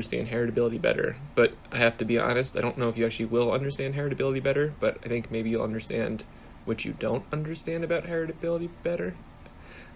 understand heritability better, but I have to be honest, I don't know if you actually will understand heritability better, but I think maybe you'll understand what you don't understand about heritability better.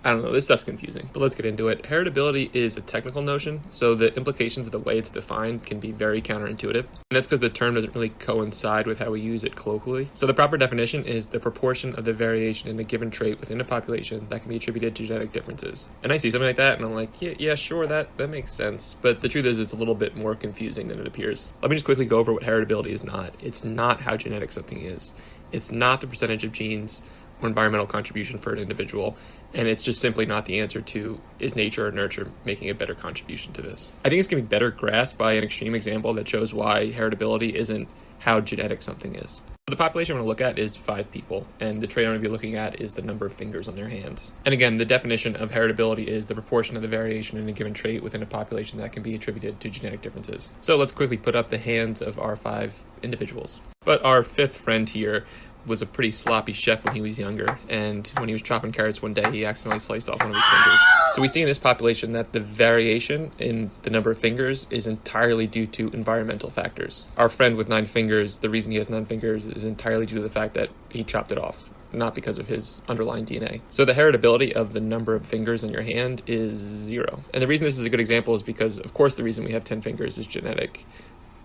I don't know, this stuff's confusing, but let's get into it. Heritability is a technical notion, so the implications of the way it's defined can be very counterintuitive, and that's because the term doesn't really coincide with how we use it colloquially. So the proper definition is the proportion of the variation in a given trait within a population that can be attributed to genetic differences. And I see something like that, and I'm like, yeah, sure, that makes sense. But the truth is, it's a little bit more confusing than it appears. Let me just quickly go over what heritability is not. It's not how genetic something is. It's not the percentage of genes or environmental contribution for an individual, and it's just simply not the answer to is nature or nurture making a better contribution to this. I think it's going to be better grasped by an extreme example that shows why heritability isn't how genetic something is. The population I'm going to look at is 5 people, and the trait I'm going to be looking at is the number of fingers on their hands. And again, the definition of heritability is the proportion of the variation in a given trait within a population that can be attributed to genetic differences. So let's quickly put up the hands of our 5 individuals. But our 5th friend here was a pretty sloppy chef when he was younger, and when he was chopping carrots one day, he accidentally sliced off one of his fingers. So we see in this population that the variation in the number of fingers is entirely due to environmental factors. Our friend with 9 fingers, the reason he has 9 fingers is entirely due to the fact that he chopped it off, not because of his underlying DNA. So the heritability of the number of fingers on your hand is 0. And the reason this is a good example is because, of course, the reason we have 10 fingers is genetic,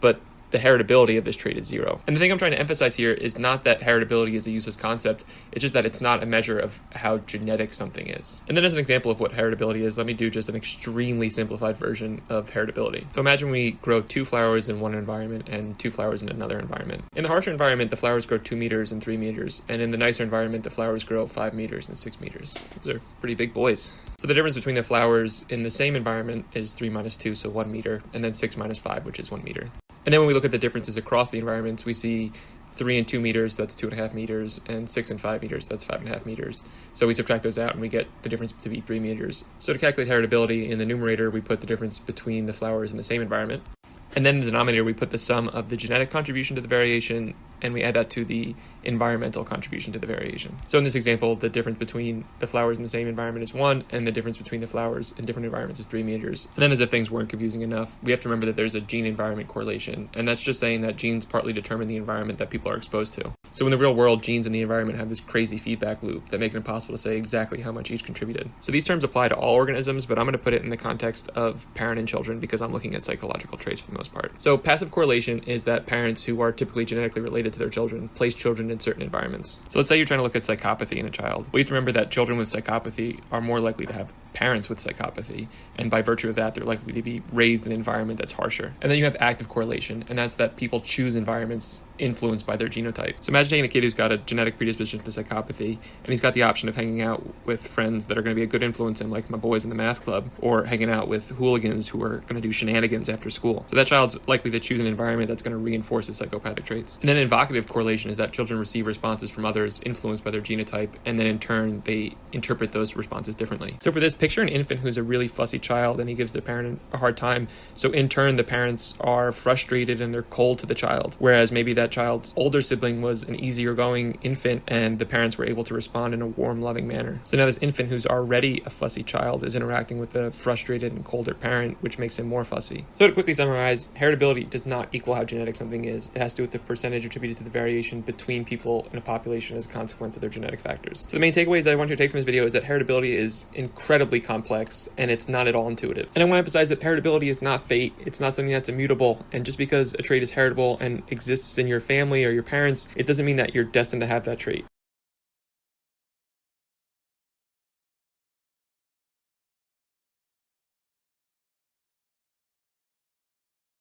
but the heritability of this trait is 0. And the thing I'm trying to emphasize here is not that heritability is a useless concept, it's just that it's not a measure of how genetic something is. And then as an example of what heritability is, let me do just an extremely simplified version of heritability. So imagine we grow 2 flowers in one environment and 2 flowers in another environment. In the harsher environment, the flowers grow 2 meters and 3 meters, and in the nicer environment, the flowers grow 5 meters and 6 meters. Those are pretty big boys. So the difference between the flowers in the same environment is 3 minus 2, so 1 meter, and then 6 minus 5, which is 1 meter. And then when we look at the differences across the environments, we see 3 and 2 meters, that's 2.5 meters, and 6 and 5 meters, that's 5.5 meters. So we subtract those out and we get the difference to be 3 meters. So to calculate heritability, in the numerator, we put the difference between the flowers in the same environment. And then in the denominator, we put the sum of the genetic contribution to the variation, and we add that to the environmental contribution to the variation. So in this example, the difference between the flowers in the same environment is 1, and the difference between the flowers in different environments is 3 meters. And then as if things weren't confusing enough, we have to remember that there's a gene-environment correlation, and that's just saying that genes partly determine the environment that people are exposed to. So in the real world, genes and the environment have this crazy feedback loop that make it impossible to say exactly how much each contributed. So these terms apply to all organisms, but I'm going to put it in the context of parent and children because I'm looking at psychological traits for the most part. So passive correlation is that parents who are typically genetically related to their children place children in certain environments. So let's say you're trying to look at psychopathy in a child. We have to remember that children with psychopathy are more likely to have parents with psychopathy, and by virtue of that, they're likely to be raised in an environment that's harsher. And then you have active correlation, and that's that people choose environments influenced by their genotype. So imagine taking a kid who's got a genetic predisposition to psychopathy, and he's got the option of hanging out with friends that are going to be a good influence in, like my boys in the math club, or hanging out with hooligans who are going to do shenanigans after school. So that child's likely to choose an environment that's going to reinforce his psychopathic traits. And then invocative correlation is that children receive responses from others influenced by their genotype, and then in turn, they interpret those responses differently. So for this, picture an infant who's a really fussy child, and he gives the parent a hard time. So in turn, the parents are frustrated and they're cold to the child, whereas maybe that child's older sibling was an easier going infant and the parents were able to respond in a warm, loving manner. So now this infant who's already a fussy child is interacting with a frustrated and colder parent, which makes him more fussy. So to quickly summarize, heritability does not equal how genetic something is. It has to do with the percentage attributed to the variation between people in a population as a consequence of their genetic factors. So the main takeaways that I want you to take from this video is that heritability is incredibly complex and it's not at all intuitive. And I want to emphasize that heritability is not fate. It's not something that's immutable. And just because a trait is heritable and exists in your family or your parents, it doesn't mean that you're destined to have that trait.